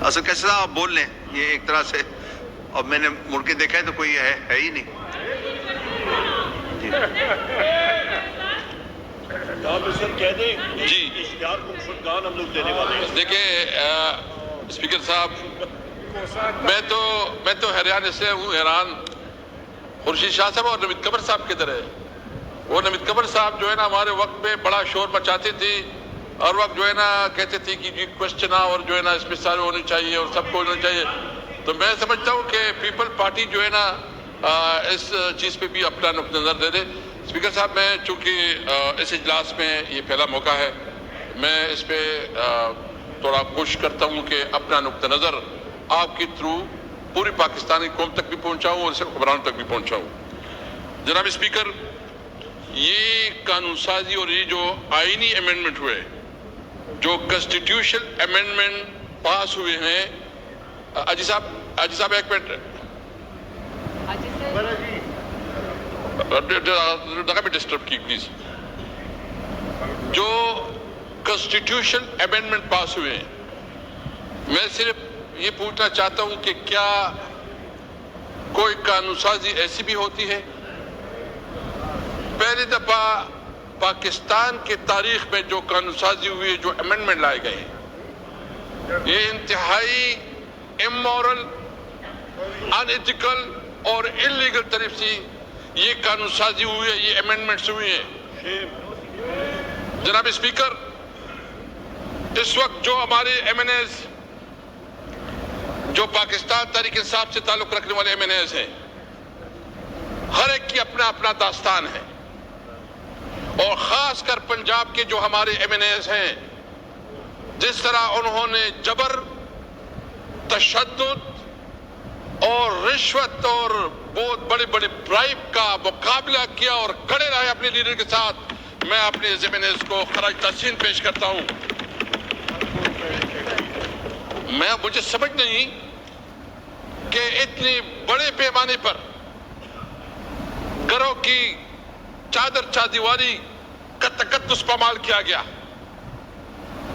اصل کیسے آپ بول لیں یہ ایک طرح سے، اور میں نے مڑ کے دیکھا ہے تو کوئی ہے ہی نہیں. جی اشتہار کو فرقان ہم لوگ دینے والے ہیں. دیکھیں اسپیکر صاحب، میں تو ہریانے سے ہوں، ایران. خورشید شاہ صاحب اور نوید قمر صاحب کدھر ہے؟ وہ نوید قمر صاحب جو ہے نا ہمارے وقت میں بڑا شور مچاتی تھی، اور وقت جو ہے نا کہتے تھے کہ یہ کوشچن اور جو ہے نا اس میں سارے ہونے چاہیے اور سب کو ہونا چاہیے. تو میں سمجھتا ہوں کہ پیپل پارٹی جو ہے نا اس چیز پہ بھی اپنا نقطہ نظر دے دے. اسپیکر صاحب، میں چونکہ اس اجلاس میں یہ پہلا موقع ہے، میں اس پہ تھوڑا کوشش کرتا ہوں کہ اپنا نقطہ نظر آپ کے تھرو پوری پاکستانی قوم تک بھی پہنچاؤں اور حکمرانوں تک بھی پہنچاؤں. جناب اسپیکر، یہ قانون سازی اور یہ جو آئینی امینڈمنٹ ہوئے، جو کنسٹیٹیوشن امینڈمنٹ پاس ہوئے ہیں، اجی صاحب ایک منٹ ڈسٹرب کی پلیز. جو کنسٹیٹیوشن امینڈمنٹ پاس ہوئے ہیں، میں صرف یہ پوچھنا چاہتا ہوں کہ کیا کوئی قانون سازی ایسی بھی ہوتی ہے؟ پہلی دفعہ پاکستان کی تاریخ میں جو قانون سازی ہوئی ہے، جو امینڈمنٹ لائے گئے ہیں، یہ انتہائی امورل، ان ایتھیکل اور انلیگل طریقے سے یہ قانون سازی ہوئی ہے، یہ امینڈمنٹس ہوئی ہیں. جناب اسپیکر، اس وقت جو ہمارے ایم این ایز، جو پاکستان تحریک انصاف سے تعلق رکھنے والے ایم این ایز ہیں، ہر ایک کی اپنا اپنا داستان ہے. اور خاص کر پنجاب کے جو ہمارے ایم این ایز ہیں، جس طرح انہوں نے جبر، تشدد اور رشوت اور بہت بڑے بڑے برائب کا مقابلہ کیا اور کھڑے رہے اپنے لیڈر کے ساتھ، میں اپنے ایم این ایز کو خراج تحسین پیش کرتا ہوں. مجھے سمجھ نہیں کہ اتنی بڑے پیمانے پر گھروں کی چادر چاردیواری کا تقدس پامال کیا گیا،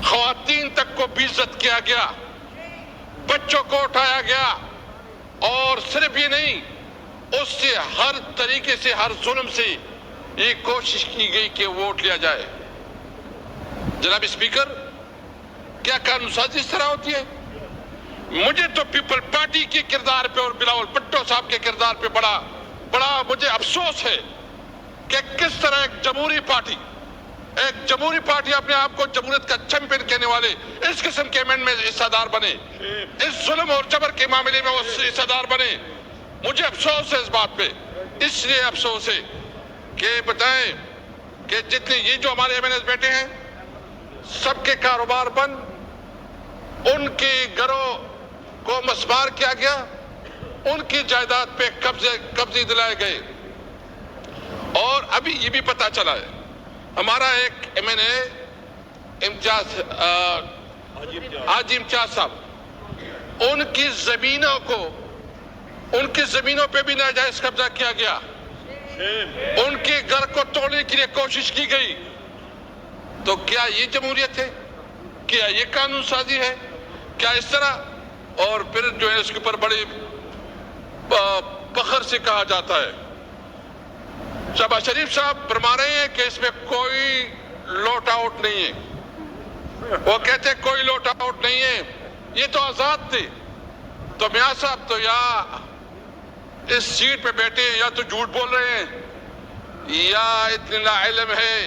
خواتین تک کو بے عزت کیا گیا، بچوں کو اٹھایا گیا، اور صرف یہ نہیں، اس سے ہر طریقے سے، ہر ظلم سے یہ کوشش کی گئی کہ ووٹ لیا جائے. جناب اسپیکر، کیا قانون سازی اس طرح ہوتی ہے؟ مجھے تو پیپل پارٹی کے کردار پہ اور بلاول بھٹو صاحب کے کردار پہ بڑا مجھے افسوس ہے کہ کس طرح ایک جمہوری پارٹی اپنے آپ کو جمہوریت کا چیمپئن کہنے والے اس قسم کے امینڈمنٹ میں حصہ دار بنے، اس ظلم اور جبر کے معاملے میں وہ حصہ دار بنے. مجھے افسوس ہے اس بات پہ. اس لیے افسوس ہے کہ بتائیں کہ جتنے یہ جو ہمارے ایم این ایز بیٹھے ہیں، سب کے کاروبار بند، ان کے گھروں کو مسمار کیا گیا، ان کی جائیداد پہ قبضے دلائے گئے. اور ابھی یہ بھی پتا چلا ہے، ہمارا ایک ایم این اے حاجی امتیاز صاحب، ان کی زمینوں پہ بھی ناجائز قبضہ کیا گیا، ان کے گھر کو توڑنے کے لیے کوشش کی گئی. تو کیا یہ جمہوریت ہے؟ کیا یہ قانون سازی ہے؟ کیا اس طرح؟ اور پھر جو ہے اس کے اوپر بڑے فخر سے کہا جاتا ہے. شہباز شریف صاحب فرما رہے ہیں کہ اس میں کوئی لوٹ آؤٹ نہیں ہے. وہ کہتے ہیں کوئی لوٹ آؤٹ نہیں ہے، یہ تو آزاد تھے. تو میاں صاحب تو یا اس سیٹ پہ بیٹھے ہیں، یا تو جھوٹ بول رہے ہیں یا اتنا لا علم ہے.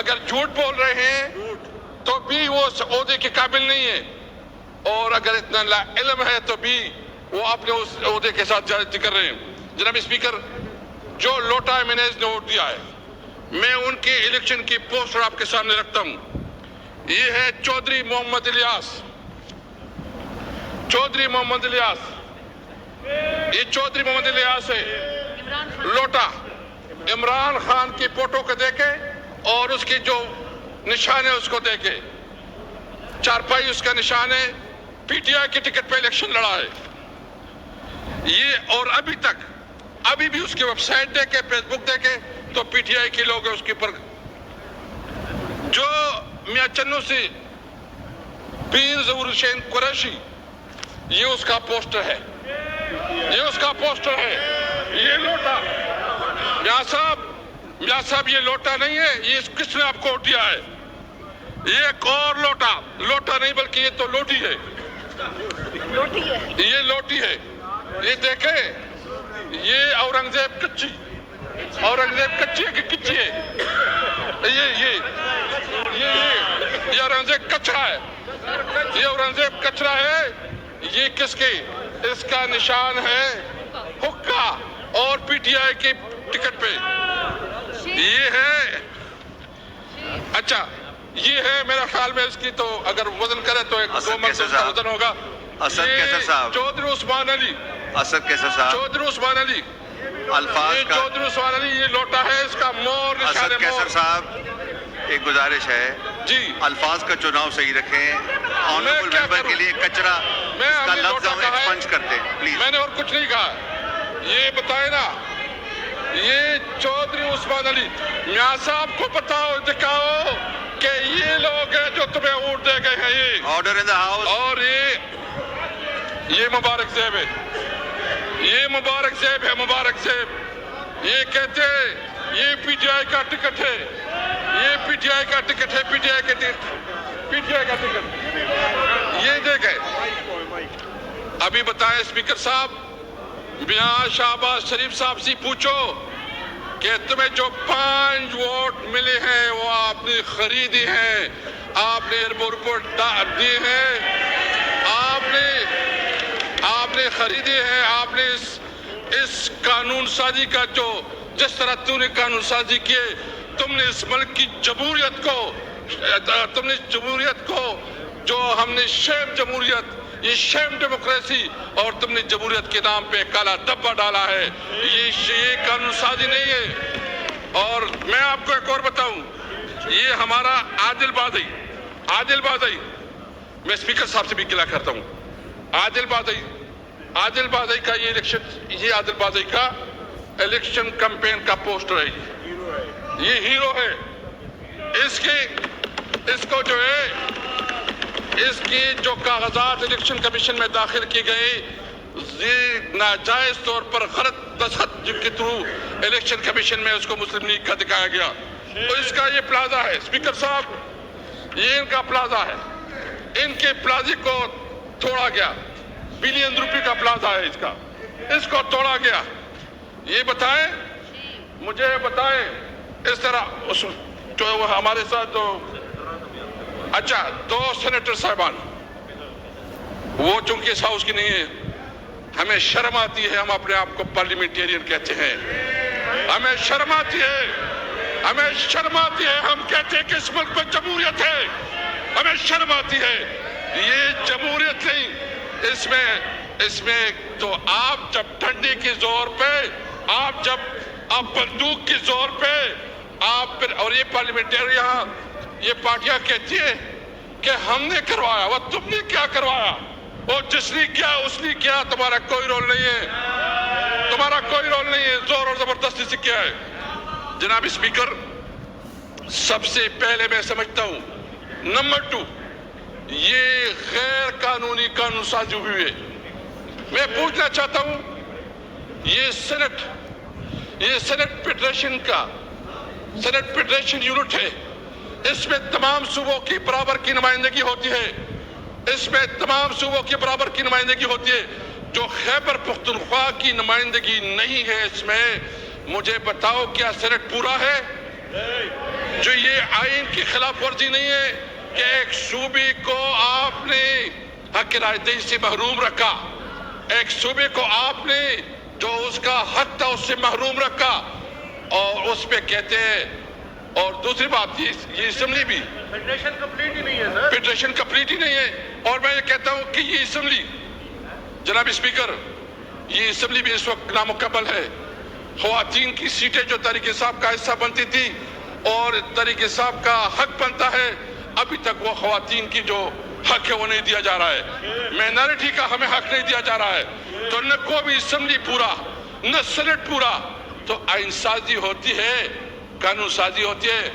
اگر جھوٹ بول رہے ہیں تو بھی وہ اس عہدے کے قابل نہیں ہے، اور اگر اتنا لا علم ہے تو بھی وہ اپنے اس عہدے کے ساتھ زیادتی کر رہے ہیں. جناب اسپیکر، جو لوٹا ایم این ایز نے ووٹ دیا ہے، میں ان کی الیکشن کی پوسٹر آپ کے سامنے رکھتا ہوں. یہ ہے چودھری محمد الیاس. چودھری محمد الیاس، یہ چودھری محمد الیاس ہے. لوٹا عمران خان کی فوٹو کو دیکھے اور اس کی جو نشان ہے اس کو دیکھے. چارپائی اس کا نشان ہے، پی ٹی آئی کی ٹکٹ پہ الیکشن لڑا ہے یہ. اور ابھی بھی اس کی ویب سائٹ دیکھے، فیس بک دیکھے تو پی ٹی آئی کے لوگ ہیں اس کے پر. جو میاں چنو سے پیر ظہور حسین قریشی ये उसका पोस्टर है, ये उसका पोस्टर है। ये लोटा, मियां साहब ये लोटा नहीं है, ये किसने आपको दिया है? ये एक और लोटा नहीं बल्कि ये तो लोटी है, ये लोटी है। ये देखे, ये औरंगजेब कच्ची है कि किच्ची है? ये औरंगजेब कचरा है, ये औरंगजेब कचरा है। ये किसके? इसका निशान है हुक्का और पीटीआई की टिकट पे। ये है, अच्छा ये है मेरा ख्याल में इसकी तो अगर वजन करे तो एक 2 मन का वजन होगा। असद कैसर साहब, चौधरी उस्मान अली, असद कैसर साहब, चौधरी उस्मान अली, अल्फाज ये का, चौधरी उस्मान अली, ये लोटा है, इसका मोर निशान असद है, कैसर मोर। साहब एक गुजारिश है जी, अल्फाज का चुनाव सही रखें। ऑनरेबल क्या मेंबर करूं? के लिए कचरा मैं इसका हमने लफ्ज लोटा हम कहा है। एक्सपंज करते हैं प्लीज। मैंने और कुछ नहीं कहा। ये बताए ना, ये चौधरी उस्मान अली, मियां साहब को बताओ, दिखाओ कि ये लोग हैं जो तुम्हें वोट दे गए हैं। ये ऑर्डर इन द हाउस। और ये मुबारक ज़ेब है, ये मुबारक ज़ेब है, मुबारक ज़ेब। ये कहते हैं ये पीटीआई का टिकट है, ये पीटीआई का टिकट है, पीटीआई का टिकट। ये देखे, अभी बताएं स्पीकर साहब, मियां शहबाज शरीफ साहब से पूछो कि तुम्हें जो 5 वोट मिले हैं वो आपने खरीदी हैं, आपने एयरपोर्ट दिए हैं, आपने खरीदे हैं। आपने इस कानून साजी का जो जिस तरह तुमने कानून साजी किए, तुमने इस मुल्क की जमहूरियत को जो हमने शेम जमहूरियत, ये शेम डेमोक्रेसी, और तुमने जमहूरियत के नाम पे काला धब्बा डाला है। ये कानून साजी नहीं है। और मैं आपको एक और बताऊं, ये हमारा आदिल बादई, मैं स्पीकर साहब से भी गिला करता हूं, आदिल बादई का ये इलेक्शन, ये आदिल बादई का इलेक्शन कैंपेन का पोस्टर है, ये हीरो है। इसको जो है, इसकी जो कागजात इलेक्शन कमीशन में दाखिल किए गए, ये नाजायज तौर पर गलत दस्तखत के थ्रू इलेक्शन कमीशन में उसको मुस्लिम लीग का दिखाया गया। तो इसका ये प्लाजा है स्पीकर साहब, ये इनका प्लाजा है, इनके प्लाजे को तोड़ा गया, बिलियन रुपए का प्लाजा है इसका, इसको तोड़ा गया। ये मुझे बताएं इस तरह उस जो हमारे साथ जो, अच्छा 2 सेनेटर साहबान, वो चूंकि इस हाउस की नहीं है, हमें शर्म आती है, हम अपने आप को पार्लियामेंटेरियन कहते हैं, हमें शर्म आती है, हम कहते हैं कि इस मुल्क में जमहूरियत है, हमें शर्म आती है। ये जमहूरियत नहीं, इसमें तो आप जब डंडे के जोर पे, आप बंदूक के जोर पे आप फिर, और ये पार्लियामेंटेरियन, ये पार्टियां कहती है कि हमने करवाया, वो तुमने क्या करवाया, वो जिसने किया उसने किया, तुम्हारा कोई रोल नहीं है, जोर और जबरदस्ती से किया है। जनाब स्पीकर, सबसे पहले मैं समझता हूं, नंबर 2, ये गैर कानूनी कानून साजी हुई है। मैं पूछना चाहता हूं, ये सेनेट फेडरेशन यूनिट है, इसमें तमाम सूबों की बराबर की नुमाइंदगी होती है, जो खैबर पख्तूनख्वा की नुमाइंदगी नहीं है इसमें। मुझे बताओ क्या सेनेट पूरा है? जो ये आइन की खिलाफ वर्जी नहीं है कि एक सूबे को आपने हक रायदही से महरूम रखा, एक सूबे को आपने जो उसका हक था उससे महरूम रखा, और उस पे कहते हैं। और दूसरी बात, ये असेंबली भी फेडरेशन कंप्लीट ही नहीं है सर, फेडरेशन कंप्लीट ही नहीं है। और मैं ये कहता हूं कि ये असेंबली, जनाब स्पीकर, ये असेंबली भी इस वक्त नामुकम्मल है। ख्वातीन की सीटें जो तहरीक इंसाफ का हिस्सा बनती थी और तहरीक इंसाफ का हक बनता है, अभी तक वो ख्वातीन की जो हक है वो नहीं दिया जा रहा है, माइनॉरिटी का हमें हक नहीं दिया जा रहा है। तो न को भी असेंबली पूरा, न सेनेट पूरा, तो आइन साजी होती है, कानून साजी होती है।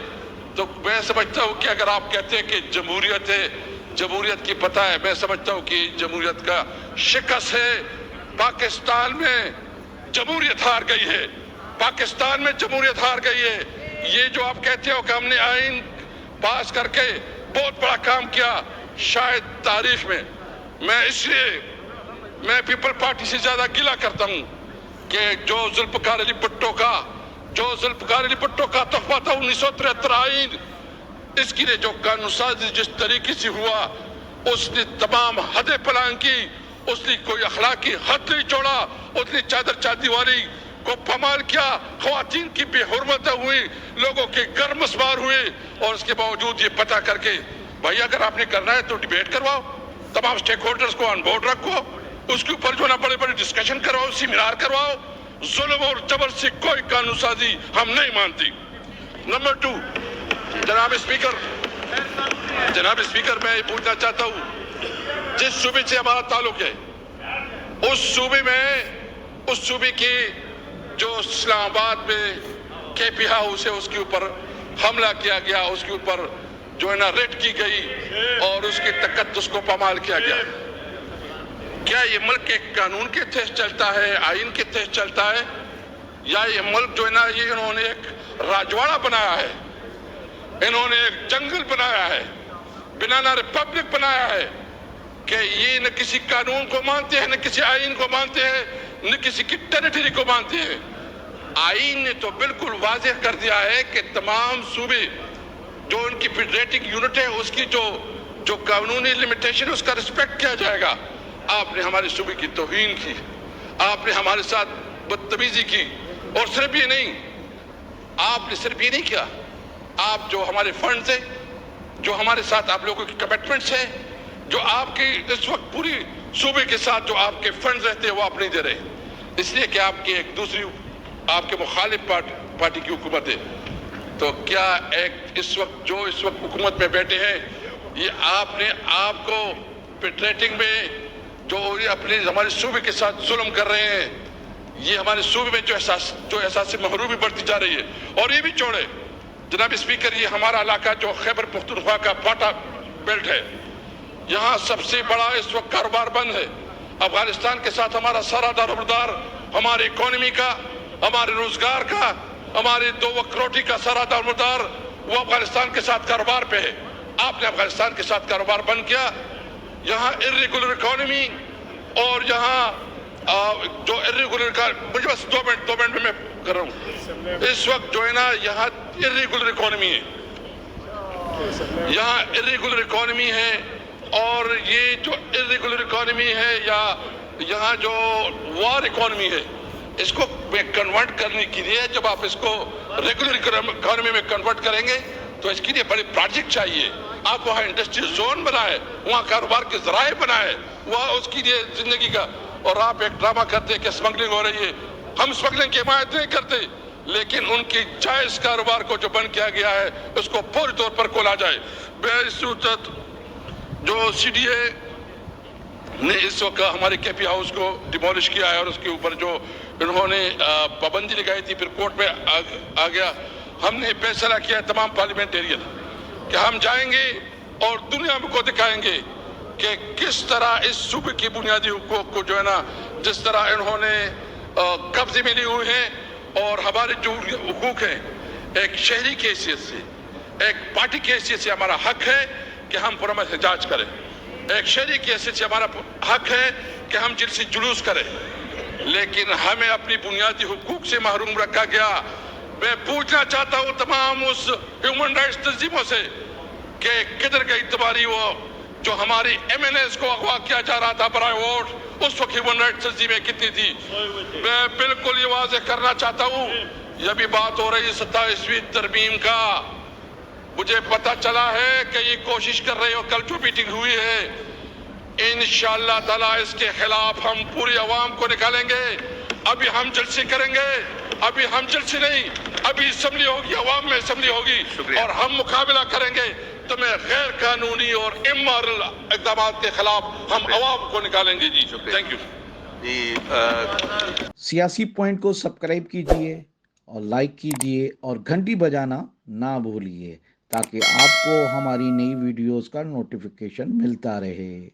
तो मैं समझता हूं कि अगर आप कहते हैं कि जमहूरियत है, जमहूरियत की पता है। मैं समझता हूँ कि जमहूरियत का शिकस्त है। पाकिस्तान में जमहूरियत हार गई है, पाकिस्तान में जमहूरियत हार गई है। ये जो आप कहते हो कि हमने आइन पास करके बहुत बड़ा काम किया शायद तारीख में, मैं पीपल पार्टी से ज्यादा गिला करता हूँ कि जो जुल्फकार अली भुट्टो का तोहफा था 1973 आइन, इसके लिए जो कानून साजी जिस तरीके से हुआ उसने तमाम हदें पलांग की, उसने कोई अखलाकी हद नहीं छोड़ा, उसने चादर चादीवारी को पमाल किया, ख्वातीन की बेहुरमत हुई, लोगों के घर मसमार हुए। और उसके बावजूद ये पता करके भाई अगर आपने करना है तो डिबेट करवाओ, तमाम स्टेक होल्डर्स को ऑन बोर्ड रखो, उसके ऊपर जो ना बड़े बड़े डिस्कशन करवाओ, सेमिनार करवाओ। जुल्म और जबर से कोई कानून साजी हम नहीं मानती। नंबर 2, जनाब स्पीकर मैं ये पूछना चाहता हूँ, जिस सूबे से हमारा ताल्लुक है उस सूबे की जो इस्लामाबाद में केपी हाउस है उसके ऊपर हमला किया गया, उसके ऊपर जो है ना रेड की गई और उसकी तकद्दुस को पामाल किया गया। क्या ये मुल्क एक कानून के तहत चलता है, आइन के तहत चलता है, या ये मुल्क जो है ना ये इन्होंने एक राजवाड़ा बनाया है, इन्होंने एक जंगल बनाया है, बनाना रिपब्लिक बनाया है कि ये न किसी कानून को मानते हैं, न किसी आइन को मानते हैं, न किसी की टेरिटरी को मानते हैं। आइन ने तो बिल्कुल वाज़ेह कर दिया है कि तमाम सूबे जो उनकी फेडरेटिंग यूनिट है उसकी जो कानूनी लिमिटेशन उसका रिस्पेक्ट किया जाएगा। आपने हमारे सूबे की तौहीन की, आपने हमारे साथ बदतमीजी की, और सिर्फ ये नहीं, आपने सिर्फ ये नहीं किया, आप जो हमारे फंड्स है, जो हमारे साथ आप लोगों की कमिटमेंट्स है, जो आपके इस वक्त पूरी सूबे के साथ जो आपके फंड्स रहते हैं वो आप नहीं दे रहे, इसलिए कि आपकी एक दूसरी आपके मुखालिफ पार्टी की हुकूमत है। तो क्या इस वक्त हुकूमत में बैठे हैं, ये आपको पेट्रेटिंग में जो अपने हमारे सूबे के साथ जुल्म कर रहे हैं, ये हमारे सूबे में जो एहसास महरूमी बढ़ती जा रही है। और ये भी छोड़े जनाब स्पीकर, ये हमारा इलाका जो खैबर पख्तूनख्वा का पाटा बेल्ट है, यहाँ सबसे बड़ा इस वक्त कारोबार बंद है। अफगानिस्तान के साथ हमारा सारा दारोमदार हमारी इकोनॉमी का, हमारे रोजगार का, हमारे 2 वक्त रोटी का सारा दारोमदार वो अफगानिस्तान के साथ कारोबार पे है। आपने अफगानिस्तान के साथ कारोबार बंद किया। यहाँ इर्रेगुलर इकोनॉमी और यहाँ जो इर्रेगुलर, मुझे बस 2 मिनट में मैं कर रहा हूँ। इस वक्त जो है ना यहाँ इर्रेगुलर इकोनॉमी है, यहाँ इर्रेगुलर इकोनॉमी है, और ये जो इर्रेगुलर इकोनॉमी है या यहाँ जो वॉर इकोनॉमी है, इसको कन्वर्ट करने के लिए जब आप इसको रेगुलर इकोनॉमी में कन्वर्ट करेंगे तो इसके लिए बड़े प्रोजेक्ट चाहिए। आप वहाँ इंडस्ट्रियल जोन बनाए, वहाँ कारोबार के जराए बनाए, वहाँ उसके लिए जिंदगी का, और आप एक ड्रामा करते हैं कि स्मगलिंग हो रही है। हम स्मगलिंग की हिमायत नहीं करते, लेकिन उनकी जायज कारोबार को जो बंद किया गया है उसको पूरी तौर पर खोला जाए। जो CDA ने इस वक्त हमारे केपी हाउस को डिमोलिश किया है और उसके ऊपर जो इन्होंने पाबंदी लगाई थी, फिर कोर्ट में आ गया, हमने फैसला किया तमाम पार्लियामेंटेरियन कि हम जाएंगे और दुनिया को दिखाएंगे कि किस तरह इस सूबे की बुनियादी हुकूक को जो है ना, जिस तरह इन्होंने कब्जे में लिए हुए हैं, और हमारे जो हुकूक हैं, एक शहरी की हैसियत से, एक पार्टी की हैसियत से हमारा हक है कि हम पुरअमन एहतजाज करें। एक शहरी की हैसियत से हमारा हक है कि हम जिलसी जुलूस करें, लेकिन हमें अपनी बुनियादी हुकूक से महरूम रखा गया। मैं पूछना चाहता हूँ तमाम उस ह्यूमन राइट्स तंजीमों से कि किधर गई तुम्हारी वो जो हमारी MNAs को अगवा किया जा रहा था बराए वोट, उस वक्त ह्यूमन राइट्स तंजीमें कितनी थी। मैं बिल्कुल ये वाज़ेह करना चाहता हूँ, ये भी बात हो रही है 27वीं तरमीम का, मुझे पता चला है कि ये कोशिश कर रहे हो, कल जो मीटिंग हुई है, इंशाअल्लाह ताला इसके खिलाफ हम पूरी आवाम को निकालेंगे। अभी हम जलसे करेंगे, अभी हम जलसे नहीं, अभी असम्बली होगी, आवाम में असम्बली होगी और हम मुकाबला करेंगे। तो मैं गैर कानूनी और इमोरल इक़दाम के खिलाफ हम आवाम को निकालेंगे। जी थैंक यू जी। सियासी पॉइंट को सब्सक्राइब कीजिए और लाइक कीजिए और घंटी बजाना ना भूलिए। تاکہ آپ کو ہماری نئی ویڈیوز کا نوٹیفیکیشن ملتا رہے۔